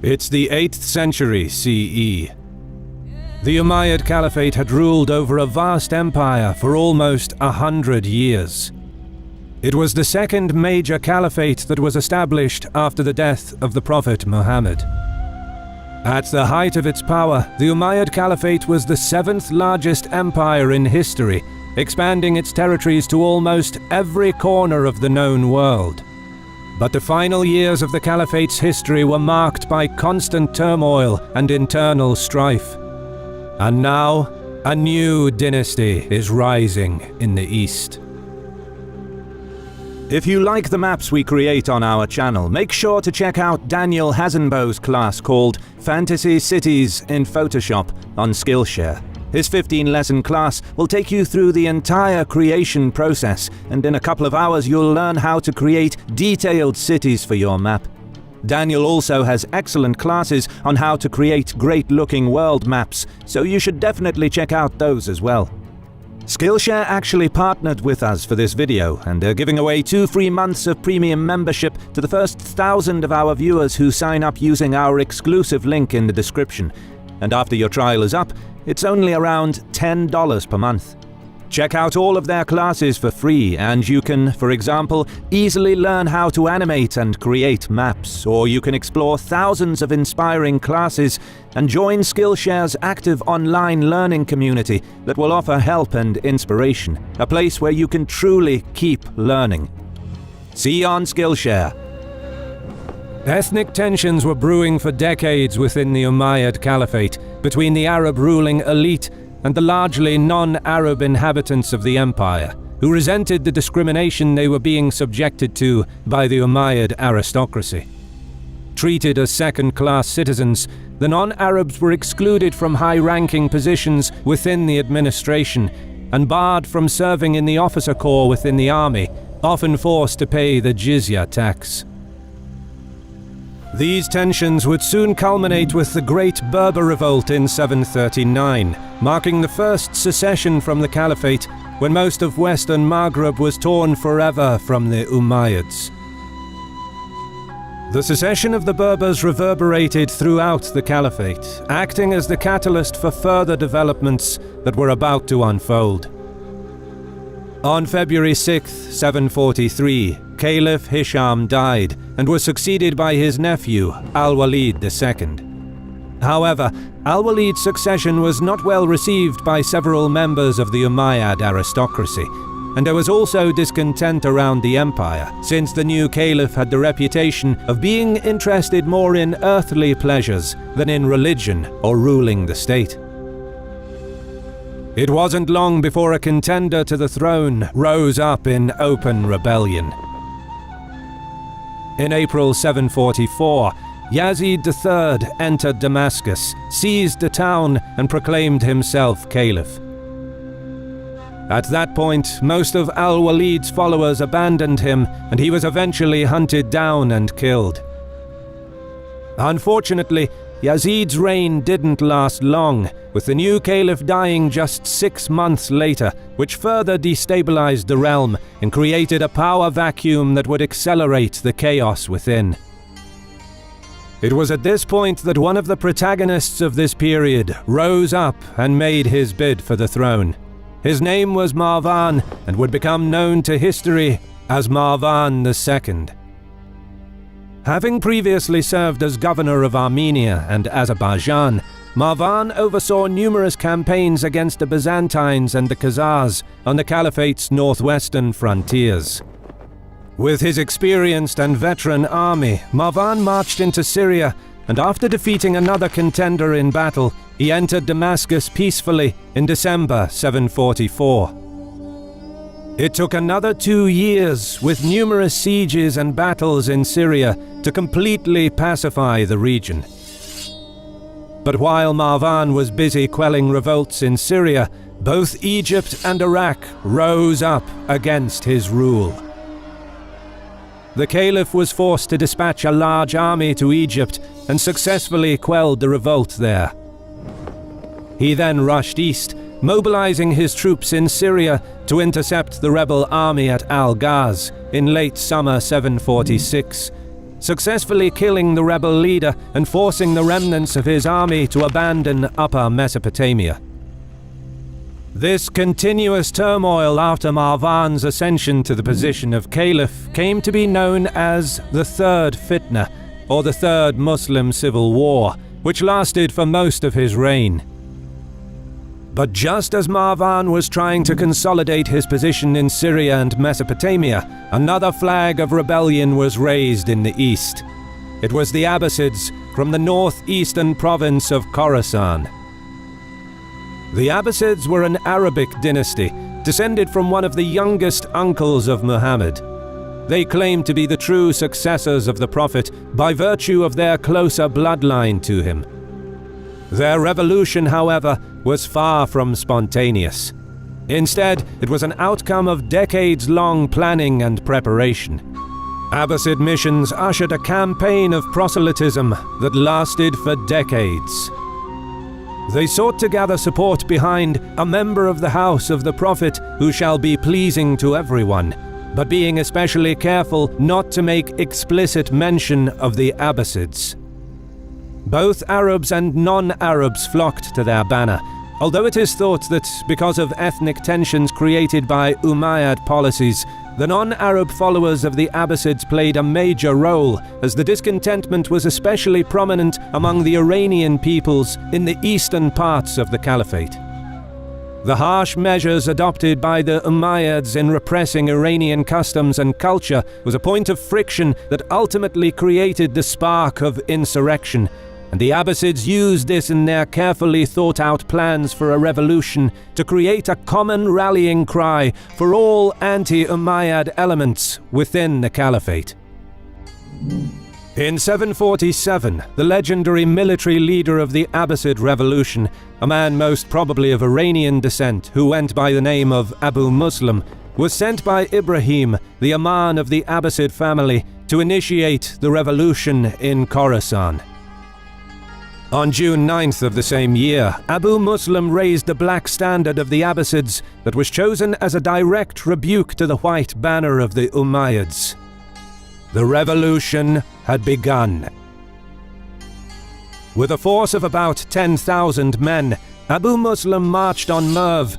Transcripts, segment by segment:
It's the 8th century CE. The Umayyad Caliphate had ruled over a vast empire for almost 100 years. It was the second major caliphate that was established after the death of the Prophet Muhammad. At the height of its power, the Umayyad Caliphate was the 7th largest empire in history, expanding its territories to almost every corner of the known world. But the final years of the Caliphate's history were marked by constant turmoil and internal strife. And now, a new dynasty is rising in the east. If you like the maps we create on our channel, make sure to check out Daniel Hazenbo's class called Fantasy Cities in Photoshop on Skillshare. His 15-lesson class will take you through the entire creation process, and in a couple of hours you'll learn how to create detailed cities for your map. Daniel also has excellent classes on how to create great-looking world maps, so you should definitely check out those as well. Skillshare actually partnered with us for this video, and they're giving away 2 free months of premium membership to the first 1,000 of our viewers who sign up using our exclusive link in the description. And after your trial is up, it's only around $10 per month. Check out all of their classes for free, and you can, for example, easily learn how to animate and create maps, or you can explore thousands of inspiring classes and join Skillshare's active online learning community that will offer help and inspiration, a place where you can truly keep learning. See you on Skillshare. Ethnic tensions were brewing for decades within the Umayyad Caliphate between the Arab-ruling elite and the largely non-Arab inhabitants of the empire, who resented the discrimination they were being subjected to by the Umayyad aristocracy. Treated as second-class citizens, the non-Arabs were excluded from high-ranking positions within the administration and barred from serving in the officer corps within the army, often forced to pay the jizya tax. These tensions would soon culminate with the Great Berber Revolt in 739, marking the first secession from the Caliphate when most of Western Maghreb was torn forever from the Umayyads. The secession of the Berbers reverberated throughout the Caliphate, acting as the catalyst for further developments that were about to unfold. On February 6, 743, Caliph Hisham died and was succeeded by his nephew, Al-Walid II. However, Al-Walid's succession was not well received by several members of the Umayyad aristocracy, and there was also discontent around the empire, since the new caliph had the reputation of being interested more in earthly pleasures than in religion or ruling the state. It wasn't long before a contender to the throne rose up in open rebellion. In April 744, Yazid III entered Damascus, seized the town, and proclaimed himself caliph. At that point, most of Al-Walid's followers abandoned him, and he was eventually hunted down and killed. Unfortunately, Yazid's reign didn't last long, with the new caliph dying just 6 months later, which further destabilized the realm and created a power vacuum that would accelerate the chaos within. It was at this point that one of the protagonists of this period rose up and made his bid for the throne. His name was Marwan and would become known to history as Marwan II. Having previously served as governor of Armenia and Azerbaijan, Marwan oversaw numerous campaigns against the Byzantines and the Khazars on the Caliphate's northwestern frontiers. With his experienced and veteran army, Marwan marched into Syria, and after defeating another contender in battle, he entered Damascus peacefully in December 744. It took another 2 years, with numerous sieges and battles in Syria, to completely pacify the region. But while Marwan was busy quelling revolts in Syria, both Egypt and Iraq rose up against his rule. The caliph was forced to dispatch a large army to Egypt and successfully quelled the revolt there. He then rushed east, mobilizing his troops in Syria to intercept the rebel army at Al-Ghaz in late summer 746, successfully killing the rebel leader and forcing the remnants of his army to abandon Upper Mesopotamia. This continuous turmoil after Marwan's ascension to the position of caliph came to be known as the Third Fitna, or the Third Muslim Civil War, which lasted for most of his reign. But just as Marwan was trying to consolidate his position in Syria and Mesopotamia, another flag of rebellion was raised in the east. It was the Abbasids from the northeastern province of Khorasan. The Abbasids were an Arabic dynasty, descended from one of the youngest uncles of Muhammad. They claimed to be the true successors of the Prophet by virtue of their closer bloodline to him. Their revolution, however, was far from spontaneous. Instead, it was an outcome of decades-long planning and preparation. Abbasid missions ushered a campaign of proselytism that lasted for decades. They sought to gather support behind a member of the house of the Prophet who shall be pleasing to everyone, but being especially careful not to make explicit mention of the Abbasids. Both Arabs and non-Arabs flocked to their banner, although it is thought that because of ethnic tensions created by Umayyad policies, the non-Arab followers of the Abbasids played a major role, as the discontentment was especially prominent among the Iranian peoples in the eastern parts of the Caliphate. The harsh measures adopted by the Umayyads in repressing Iranian customs and culture was a point of friction that ultimately created the spark of insurrection, and the Abbasids used this in their carefully thought-out plans for a revolution to create a common rallying cry for all anti-Umayyad elements within the Caliphate. In 747, the legendary military leader of the Abbasid revolution, a man most probably of Iranian descent who went by the name of Abu Muslim, was sent by Ibrahim, the Imam of the Abbasid family, to initiate the revolution in Khorasan. On June 9th of the same year, Abu Muslim raised the black standard of the Abbasids that was chosen as a direct rebuke to the white banner of the Umayyads. The revolution had begun. With a force of about 10,000 men, Abu Muslim marched on Merv,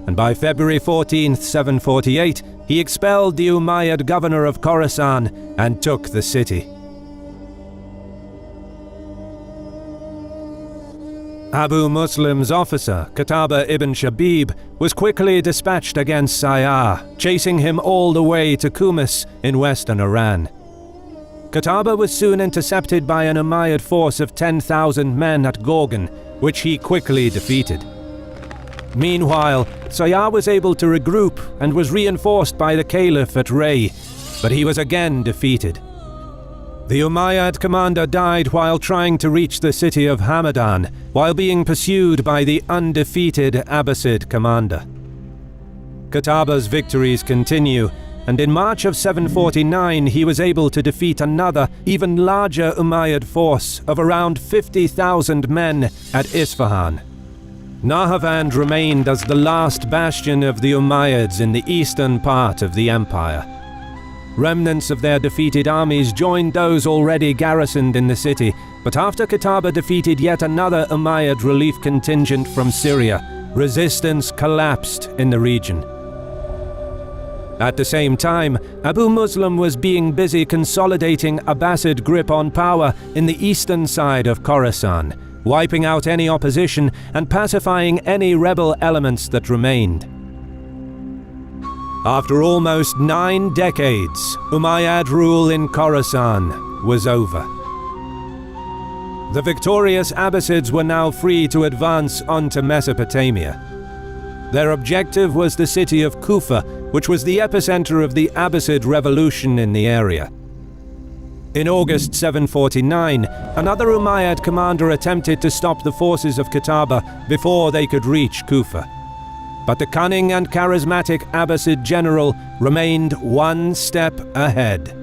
and by February 14th, 748, he expelled the Umayyad governor of Khorasan and took the city. Abu Muslim's officer, Qutbah ibn Shabib, was quickly dispatched against Sayyar, chasing him all the way to Kumis in western Iran. Qutbah was soon intercepted by an Umayyad force of 10,000 men at Gorgan, which he quickly defeated. Meanwhile, Sayyar was able to regroup and was reinforced by the Caliph at Ray, but he was again defeated. The Umayyad commander died while trying to reach the city of Hamadan, while being pursued by the undefeated Abbasid commander. Qutbah's victories continue, and in March of 749 he was able to defeat another, even larger Umayyad force of around 50,000 men at Isfahan. Nahavand remained as the last bastion of the Umayyads in the eastern part of the empire. Remnants of their defeated armies joined those already garrisoned in the city, but after Qutbah defeated yet another Umayyad relief contingent from Syria, resistance collapsed in the region. At the same time, Abu Muslim was being busy consolidating Abbasid grip on power in the eastern side of Khorasan, wiping out any opposition and pacifying any rebel elements that remained. After almost 9 decades, Umayyad rule in Khorasan was over. The victorious Abbasids were now free to advance onto Mesopotamia. Their objective was the city of Kufa, which was the epicenter of the Abbasid revolution in the area. In August 749, another Umayyad commander attempted to stop the forces of Qutbah before they could reach Kufa. But the cunning and charismatic Abbasid general remained one step ahead.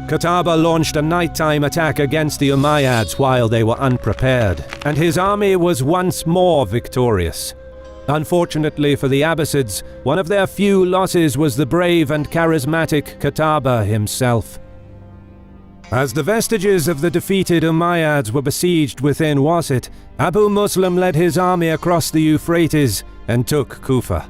Qutbah launched a nighttime attack against the Umayyads while they were unprepared, and his army was once more victorious. Unfortunately for the Abbasids, one of their few losses was the brave and charismatic Qutb himself. As the vestiges of the defeated Umayyads were besieged within Wasit, Abu Muslim led his army across the Euphrates and took Kufa.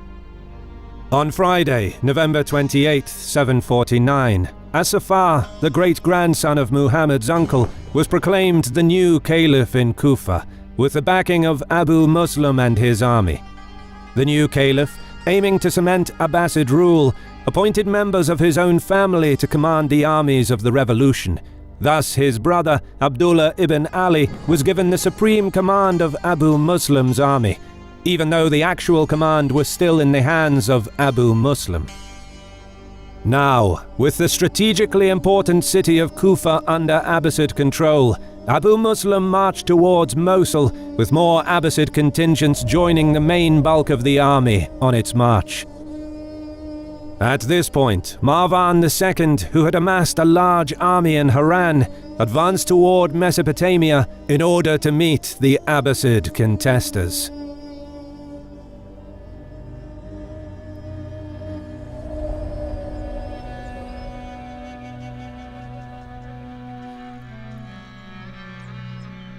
On Friday, November 28, 749, As-Saffar, the great-grandson of Muhammad's uncle, was proclaimed the new caliph in Kufa, with the backing of Abu Muslim and his army. The new caliph, aiming to cement Abbasid rule, appointed members of his own family to command the armies of the revolution. Thus his brother, Abdullah ibn Ali, was given the supreme command of Abu Muslim's army, even though the actual command was still in the hands of Abu Muslim. Now, with the strategically important city of Kufa under Abbasid control, Abu Muslim marched towards Mosul, with more Abbasid contingents joining the main bulk of the army on its march. At this point, Marwan II, who had amassed a large army in Haran, advanced toward Mesopotamia in order to meet the Abbasid contesters.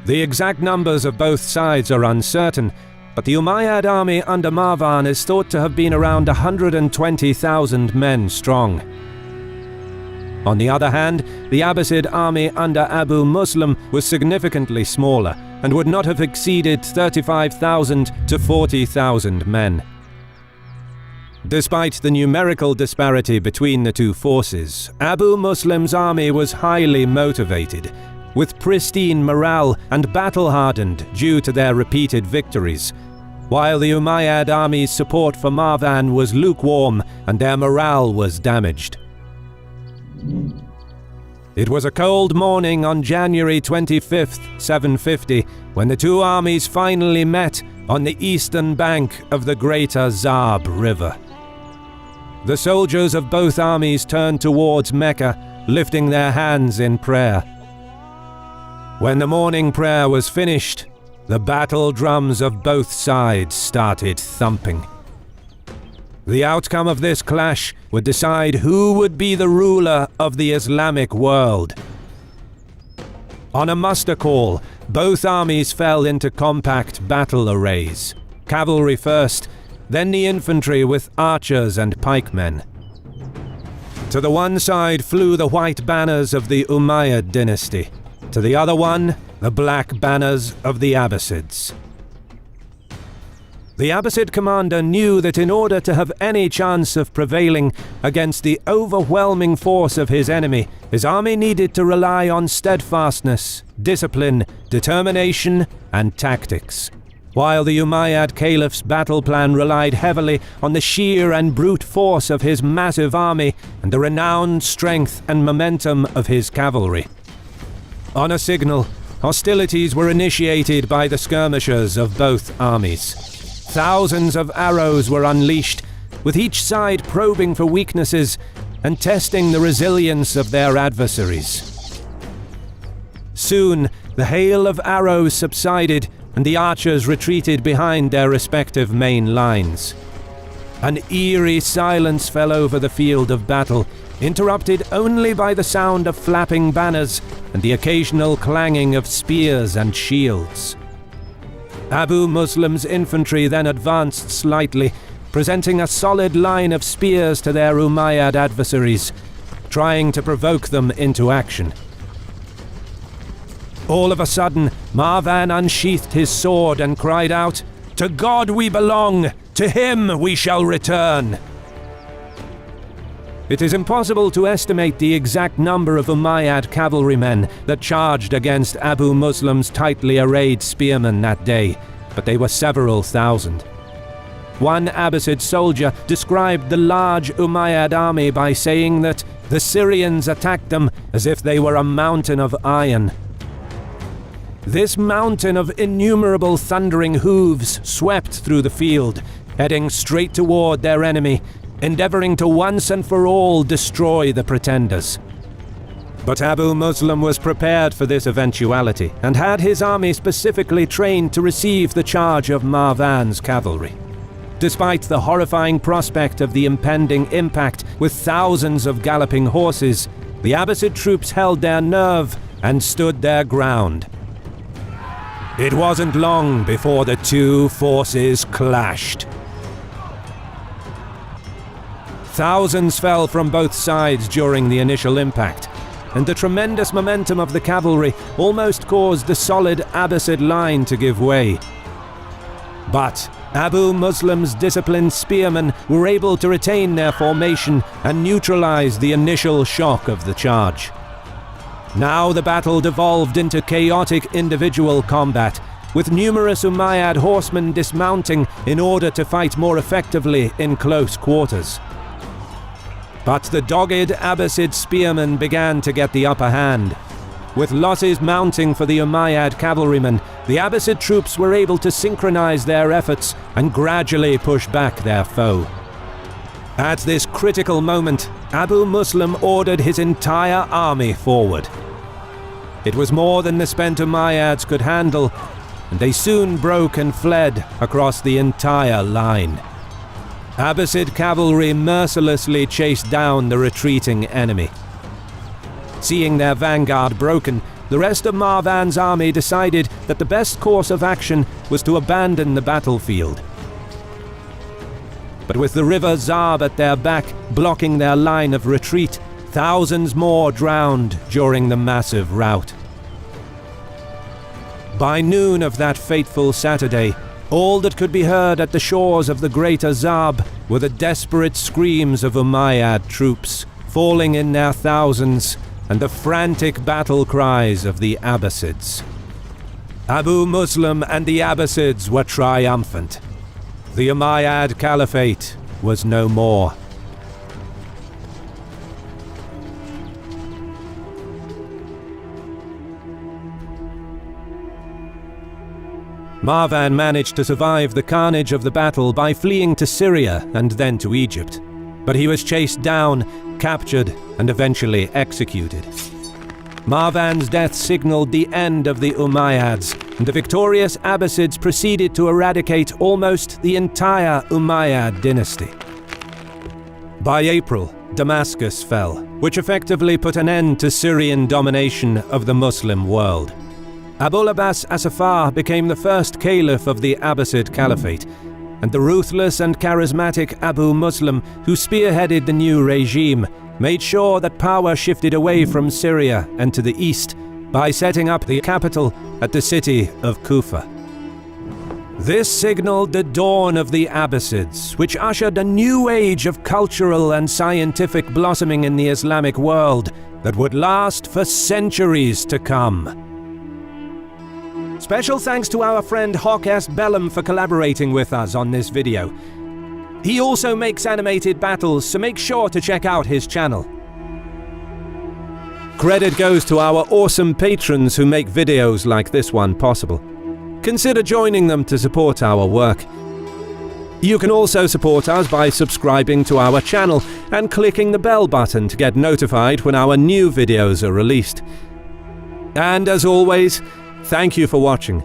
The exact numbers of both sides are uncertain, but the Umayyad army under Marwan is thought to have been around 120,000 men strong. On the other hand, the Abbasid army under Abu Muslim was significantly smaller and would not have exceeded 35,000 to 40,000 men. Despite the numerical disparity between the two forces, Abu Muslim's army was highly motivated, with pristine morale and battle-hardened due to their repeated victories, while the Umayyad army's support for Marwan was lukewarm and their morale was damaged. It was a cold morning on January 25th, 750, when the two armies finally met on the eastern bank of the Greater Zab River. The soldiers of both armies turned towards Mecca, lifting their hands in prayer. When the morning prayer was finished, the battle drums of both sides started thumping. The outcome of this clash would decide who would be the ruler of the Islamic world. On a muster call, both armies fell into compact battle arrays. Cavalry first, then the infantry with archers and pikemen. To the one side flew the white banners of the Umayyad dynasty. To the other one, the black banners of the Abbasids. The Abbasid commander knew that in order to have any chance of prevailing against the overwhelming force of his enemy, his army needed to rely on steadfastness, discipline, determination, and tactics. While the Umayyad caliph's battle plan relied heavily on the sheer and brute force of his massive army and the renowned strength and momentum of his cavalry. On a signal, hostilities were initiated by the skirmishers of both armies. Thousands of arrows were unleashed, with each side probing for weaknesses and testing the resilience of their adversaries. Soon, the hail of arrows subsided and the archers retreated behind their respective main lines. An eerie silence fell over the field of battle, interrupted only by the sound of flapping banners and the occasional clanging of spears and shields. Abu Muslim's infantry then advanced slightly, presenting a solid line of spears to their Umayyad adversaries, trying to provoke them into action. All of a sudden, Marwan unsheathed his sword and cried out, "To God we belong! To him we shall return!" It is impossible to estimate the exact number of Umayyad cavalrymen that charged against Abu Muslim's tightly arrayed spearmen that day, but they were several thousand. One Abbasid soldier described the large Umayyad army by saying that the Syrians attacked them as if they were a mountain of iron. This mountain of innumerable thundering hooves swept through the field, heading straight toward their enemy, endeavoring to once and for all destroy the pretenders. But Abu Muslim was prepared for this eventuality and had his army specifically trained to receive the charge of Marwan's cavalry. Despite the horrifying prospect of the impending impact with thousands of galloping horses, the Abbasid troops held their nerve and stood their ground. It wasn't long before the two forces clashed. Thousands fell from both sides during the initial impact, and the tremendous momentum of the cavalry almost caused the solid Abbasid line to give way. But Abu Muslim's disciplined spearmen were able to retain their formation and neutralize the initial shock of the charge. Now the battle devolved into chaotic individual combat, with numerous Umayyad horsemen dismounting in order to fight more effectively in close quarters. But the dogged Abbasid spearmen began to get the upper hand. With losses mounting for the Umayyad cavalrymen, the Abbasid troops were able to synchronize their efforts and gradually push back their foe. At this critical moment, Abu Muslim ordered his entire army forward. It was more than the spent Umayyads could handle, and they soon broke and fled across the entire line. Abbasid cavalry mercilessly chased down the retreating enemy. Seeing their vanguard broken, the rest of Marwan's army decided that the best course of action was to abandon the battlefield. But with the river Zab at their back blocking their line of retreat, thousands more drowned during the massive rout. By noon of that fateful Saturday, all that could be heard at the shores of the greater Zab were the desperate screams of Umayyad troops, falling in their thousands, and the frantic battle cries of the Abbasids. Abu Muslim and the Abbasids were triumphant. The Umayyad Caliphate was no more. Marwan managed to survive the carnage of the battle by fleeing to Syria and then to Egypt. But he was chased down, captured, and eventually executed. Marwan's death signaled the end of the Umayyads, and the victorious Abbasids proceeded to eradicate almost the entire Umayyad dynasty. By April, Damascus fell, which effectively put an end to Syrian domination of the Muslim world. Abul Abbas Asafar became the first caliph of the Abbasid Caliphate, and the ruthless and charismatic Abu Muslim, who spearheaded the new regime, made sure that power shifted away from Syria and to the east by setting up the capital at the city of Kufa. This signaled the dawn of the Abbasids, which ushered a new age of cultural and scientific blossoming in the Islamic world that would last for centuries to come. Special thanks to our friend Hoc S. Bellum for collaborating with us on this video. He also makes animated battles, so make sure to check out his channel. Credit goes to our awesome patrons who make videos like this one possible. Consider joining them to support our work. You can also support us by subscribing to our channel and clicking the bell button to get notified when our new videos are released. And as always, thank you for watching.